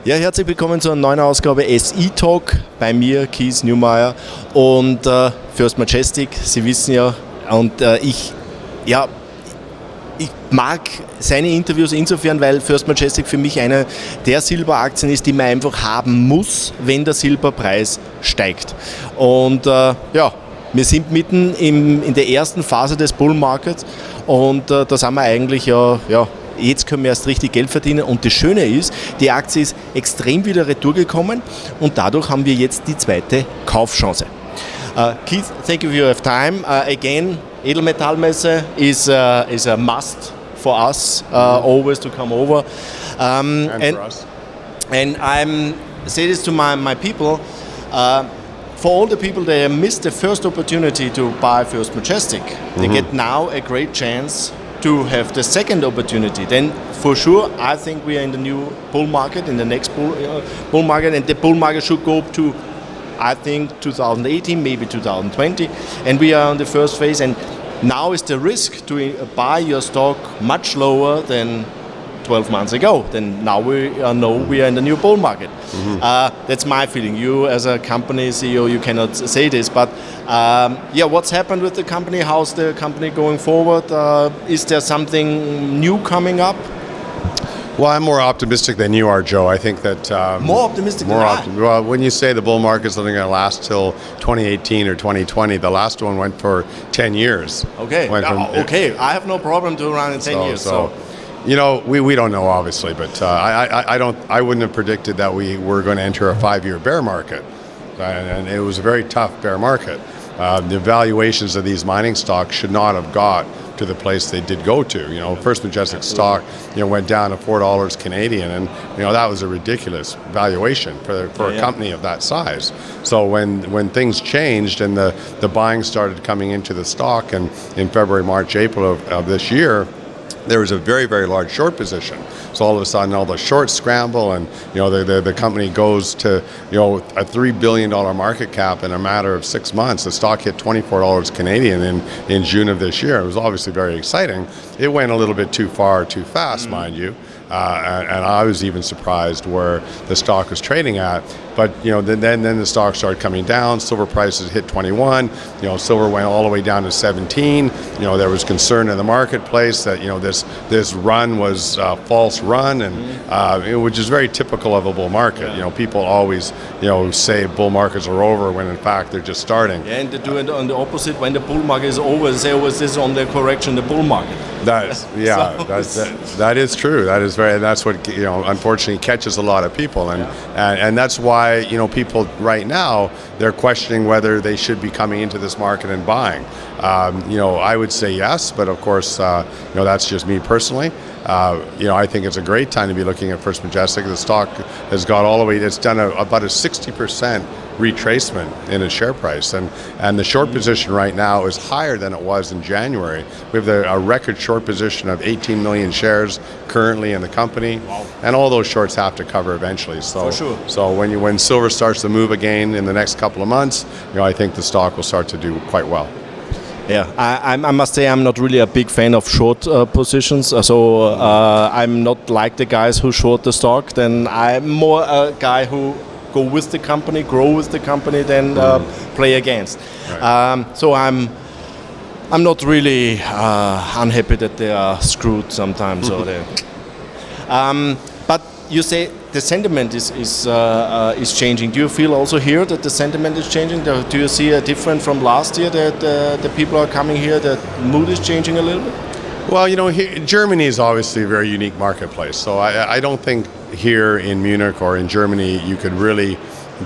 Ja, herzlich willkommen zur neuen Ausgabe SI Talk bei mir, Neumeyer und First Majestic. Sie wissen ja, und ich mag seine Interviews insofern, weil First Majestic für mich eine der Silberaktien ist, die man einfach haben muss, wenn der Silberpreis steigt. Und wir sind mitten in der ersten Phase des Bullmarkets und da sind wir eigentlich jetzt können wir erst richtig Geld verdienen und das Schöne ist, die Aktie ist extrem wieder retour gekommen und dadurch haben wir jetzt die zweite Kaufchance. Keith, thank you for your time. Again, Edelmetallmesse is a must for us, always to come over. And for us. And I'm say this to my people. For all the people that missed the first opportunity to buy First Majestic, they get now a great chance to have the second opportunity. Then for sure, I think we are in the new bull market, in the next bull market, and the bull market should go up to, I think, 2018, maybe 2020, and we are on the first phase, and now is the risk to buy your stock much lower than 12 months ago. Then now we know we are in the new bull market. That's my feeling. You as a company CEO, you cannot say this, but what's happened with the company? How's the company going forward? Is there something new coming up? Well, I'm more optimistic than you are, Joe. I think that... more optimistic than I? Well, when you say the bull market is only going to last till 2018 or 2020, the last one went for 10 years. Okay, I have no problem to run in 10 years. So. You know, we don't know, obviously, but I wouldn't have predicted that we were going to enter a 5-year bear market, and it was a very tough bear market. The valuations of these mining stocks should not have got to the place they did go to. You know, First Majestic stock, went down to $4 Canadian, and that was a ridiculous valuation for a company of that size. So when things changed and the buying started coming into the stock, and in February, March, April of this year, there was a very, very large short position. So all of a sudden, all the shorts scramble, and the company goes to a $3 billion market cap in a matter of 6 months. The stock hit $24 Canadian in June of this year. It was obviously very exciting. It went a little bit too far, too fast, mind you. And I was even surprised where the stock was trading at. But then the stock started coming down. Silver prices hit 21. Silver went all the way down to 17. There was concern in the marketplace that this run was a false run, and which is very typical of a bull market. People always say bull markets are over when in fact they're just starting. Yeah, and they do it on the opposite. When the bull market is over, they say always this is on the correction, the bull market. That is true. That's what unfortunately catches a lot of people, and that's why people right now, they're questioning whether they should be coming into this market and buying. I would say yes, but of course that's just me personally. I think it's a great time to be looking at First Majestic. The stock has got all the way, it's done about a 60% retracement in its share price, and the short position right now is higher than it was in January. We have a record short position of 18 million shares currently in the company. Wow. And all those shorts have to cover eventually. So, for sure. So when silver starts to move again in the next couple of months, I think the stock will start to do quite well. Yeah, I must say I'm not really a big fan of short positions. So I'm not like the guys who short the stock. Then I'm more a guy who go with the company, grow with the company, than play against. Right. So I'm not really unhappy that they are screwed sometimes. But you say the sentiment is changing. Do you feel also here that the sentiment is changing? Do you see a difference from last year that the people are coming here, that mood is changing a little bit? Well, Germany is obviously a very unique marketplace. So I don't think here in Munich or in Germany you could really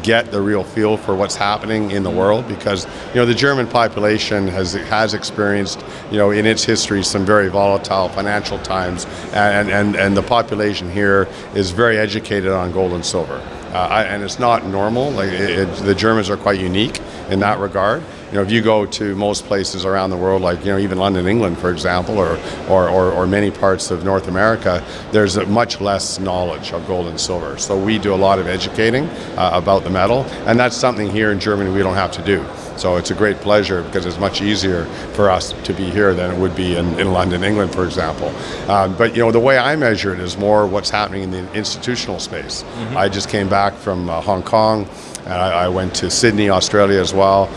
get the real feel for what's happening in the world, because the German population has experienced in its history some very volatile financial times, and the population here is very educated on gold and silver, and it's not normal. The Germans are quite unique in that regard. if you go to most places around the world, like even London, England, for example, or many parts of North America, there's much less knowledge of gold and silver. So we do a lot of educating about the metal, and that's something here in Germany we don't have to do. So it's a great pleasure because it's much easier for us to be here than it would be in London, England, for example. But the way I measure it is more what's happening in the institutional space. Mm-hmm. I just came back from Hong Kong. I went to Sydney, Australia as well.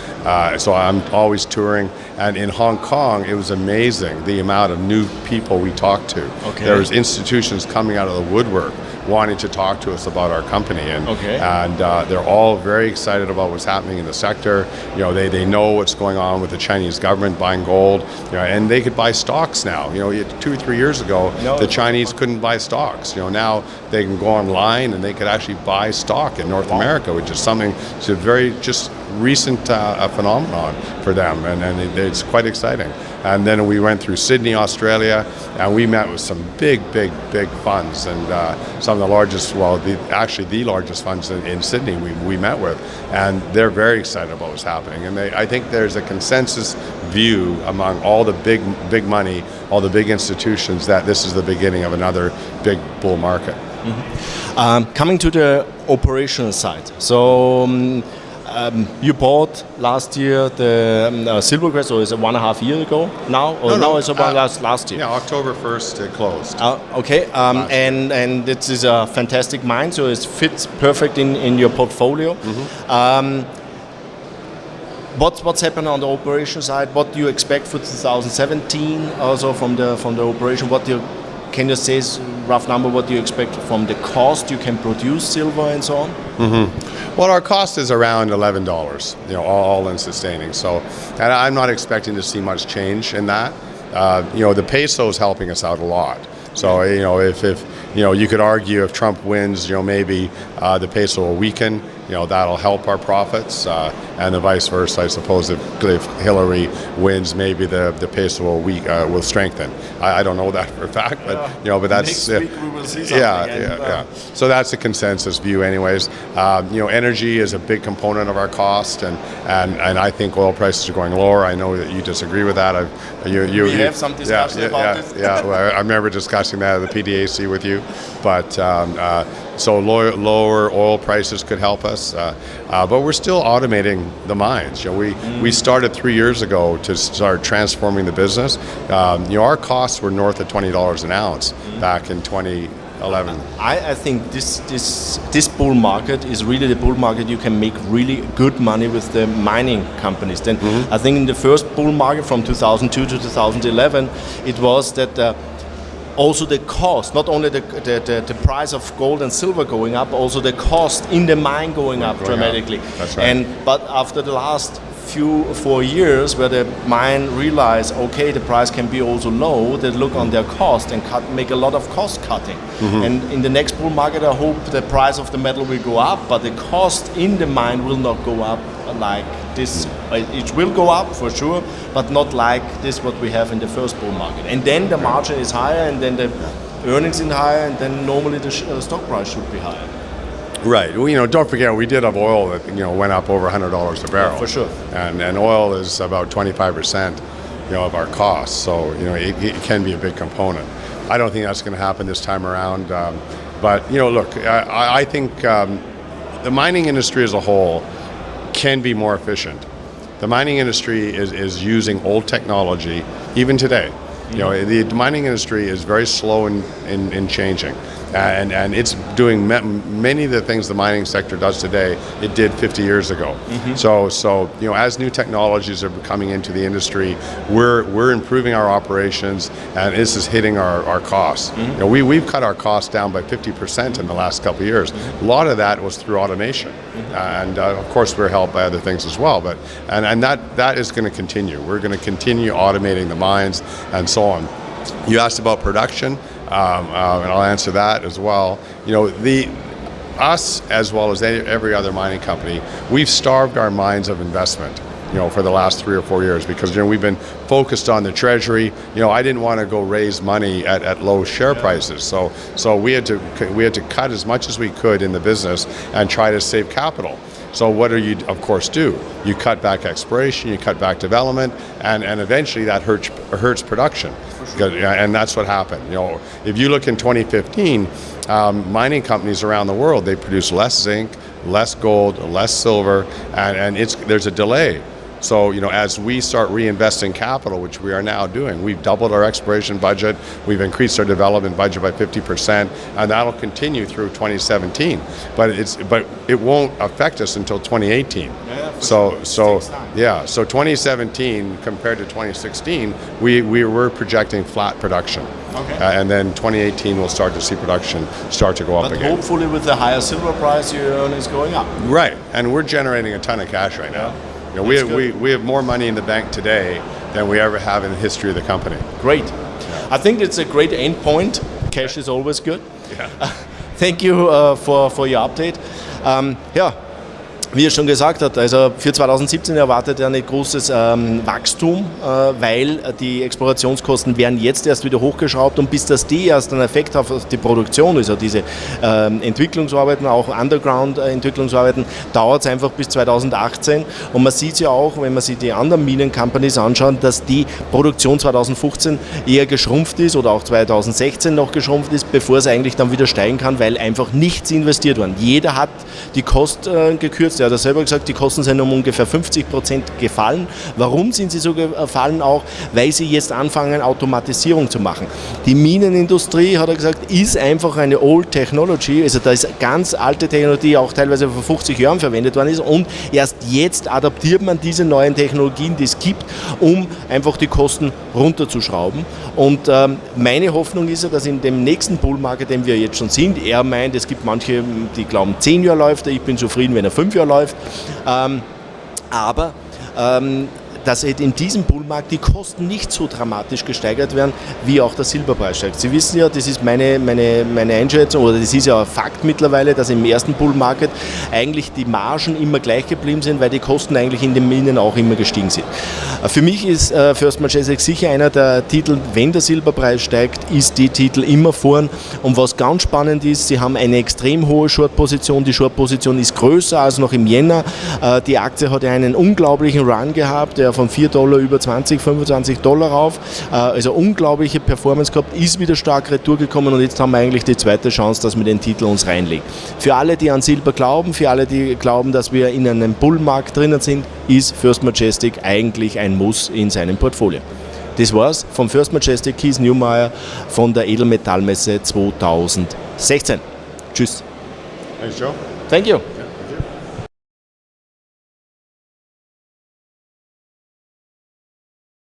So I'm always touring. And in Hong Kong, it was amazing the amount of new people we talked to. Okay. There was institutions coming out of the woodwork wanting to talk to us about our company, and they're all very excited about what's happening in the sector. They know what's going on with the Chinese government buying gold, and they could buy stocks now. 2 or 3 years ago, the Chinese couldn't buy stocks. Now they can go online and they could actually buy stock in North America, which is something. It's a very just recent phenomenon for them, and it's quite exciting. And then we went through Sydney, Australia, and we met with some big funds, and some of the largest, the largest funds in Sydney we met with, and they're very excited about what's happening. And I think there's a consensus view among all the big money, all the big institutions, that this is the beginning of another big bull market. Mm-hmm. Coming to the operational side, so you bought last year the Silvercrest, or is it 1.5 years ago now? Or no, it's about last year. Yeah, October 1st it closed. Okay, and this is a fantastic mine, so it fits perfect in your portfolio. Mm-hmm. What's happened on the operation side? What do you expect for 2017? Also from the operation, can you say rough number? What do you expect from the cost you can produce silver and so on? Mm-hmm. Well, our cost is around $11, all in sustaining. So, and I'm not expecting to see much change in that. The peso is helping us out a lot. So, if you could argue if Trump wins, maybe the peso will weaken. That'll help our profits, and the vice versa. I suppose if Hillary wins, maybe the peso will strengthen. I don't know that for a fact, but but that's next week we will see something. Yeah. So that's the consensus view, anyways. Energy is a big component of our cost, and I think oil prices are going lower. I know that you disagree with that. We have some discussion about this. Well, I remember discussing that at the PDAC with you, but. So lower oil prices could help us, but we're still automating the mines. We started 3 years ago to start transforming the business. Our costs were north of $20 an ounce back in 2011. I think this bull market is really the bull market you can make really good money with the mining companies. Then I think in the first bull market from 2002 to 2011, it was that. Also the cost, not only the price of gold and silver going up, also the cost in the mine going up dramatically. That's right. But after the last 4 years, where the mine realized, okay, the price can be also low, they look on their cost and make a lot of cost cutting. Mm-hmm. And in the next bull market, I hope the price of the metal will go up, but the cost in the mine will not go up like this. It will go up for sure, but not like this what we have in the first bull market. And then the margin is higher, and then the earnings is higher, and then normally the stock price should be higher. Right. Well, don't forget we did have oil that went up over $100 a barrel. Yeah, for sure. And oil is about 25% of our costs, so it can be a big component. I don't think that's going to happen this time around. But look, I think the mining industry as a whole can be more efficient. The mining industry is using old technology even today. The mining industry is very slow in changing, and it's doing many of the things the mining sector does today, it did 50 years ago. Mm-hmm. So as new technologies are coming into the industry, we're improving our operations, and this is hitting our costs. Mm-hmm. We've cut our costs down by 50% in the last couple of years. Mm-hmm. A lot of that was through automation, and of course we're helped by other things as well. But and that is going to continue. We're going to continue automating the mines and so on. You asked about production, and I'll answer that as well. Us, as well as every other mining company, we've starved our mines of investment, for the last 3 or 4 years, because we've been focused on the treasury. I didn't want to go raise money at low share prices, so we had to cut as much as we could in the business and try to save capital. So what do you, of course, do? You cut back exploration, you cut back development, and eventually that hurts production. And that's what happened. If you look in 2015, mining companies around the world, they produce less zinc, less gold, less silver, and there's a delay. So, as we start reinvesting capital, which we are now doing, we've doubled our exploration budget, we've increased our development budget by 50%, and that'll continue through 2017. But it won't affect us until 2018. So 2017 compared to 2016, we were projecting flat production. Okay. And then 2018 we'll start to see production start to go up again. But hopefully with the higher silver price, your earnings going up. Right, and we're generating a ton of cash right now. We have more money in the bank today than we ever have in the history of the company. Great. I think it's a great end point. Cash is always good. Yeah. Thank you for your update. Wie er schon gesagt hat, also für 2017 erwartet er nicht großes Wachstum, weil die Explorationskosten werden jetzt erst wieder hochgeschraubt und bis das die erst einen Effekt auf die Produktion, also diese Entwicklungsarbeiten, auch Underground-Entwicklungsarbeiten, dauert es einfach bis 2018 und man sieht ja auch, wenn man sich die anderen Minen-Companies anschaut, dass die Produktion 2015 eher geschrumpft ist oder auch 2016 noch geschrumpft ist, bevor es eigentlich dann wieder steigen kann, weil einfach nichts investiert wurde. Jeder hat die Kosten gekürzt. Er hat selber gesagt, die Kosten sind um ungefähr 50% gefallen. Warum sind sie so gefallen? Auch, weil sie jetzt anfangen, Automatisierung zu machen. Die Minenindustrie, hat er gesagt, ist einfach eine Old Technology. Also da ist ganz alte Technologie, die auch teilweise vor 50 Jahren verwendet worden ist. Und erst jetzt adaptiert man diese neuen Technologien, die es gibt, um einfach die Kosten runterzuschrauben. Und meine Hoffnung ist ja, dass in dem nächsten Bullmarkt, den wir jetzt schon sind, er meint, es gibt manche, die glauben 10 Jahre läuft, ich bin zufrieden, wenn er 5 Jahre läuft, aber dass in diesem Bullmarkt die Kosten nicht so dramatisch gesteigert werden, wie auch der Silberpreis steigt. Sie wissen ja, das ist meine Einschätzung, oder das ist ja ein Fakt mittlerweile, dass im ersten Bullmarkt eigentlich die Margen immer gleich geblieben sind, weil die Kosten eigentlich in den Minen auch immer gestiegen sind. Für mich ist First Majestic sicher einer der Titel, wenn der Silberpreis steigt, ist die Titel immer vorn. Und was ganz spannend ist, sie haben eine extrem hohe Short-Position. Die Short-Position ist größer als noch im Jänner. Die Aktie hat ja einen unglaublichen Run gehabt, der von $4 über $20, $25 rauf. Also unglaubliche Performance gehabt, ist wieder stark retour gekommen und jetzt haben wir eigentlich die zweite Chance, dass wir den Titel uns reinlegen. Für alle, die an Silber glauben, für alle, die glauben, dass wir in einem Bullmarkt drinnen sind, ist First Majestic eigentlich ein Muss in seinem Portfolio. Das war's von First Majestic, Keith Neumeyer von der Edelmetallmesse 2016. Tschüss. Thanks, Joe. Thank you.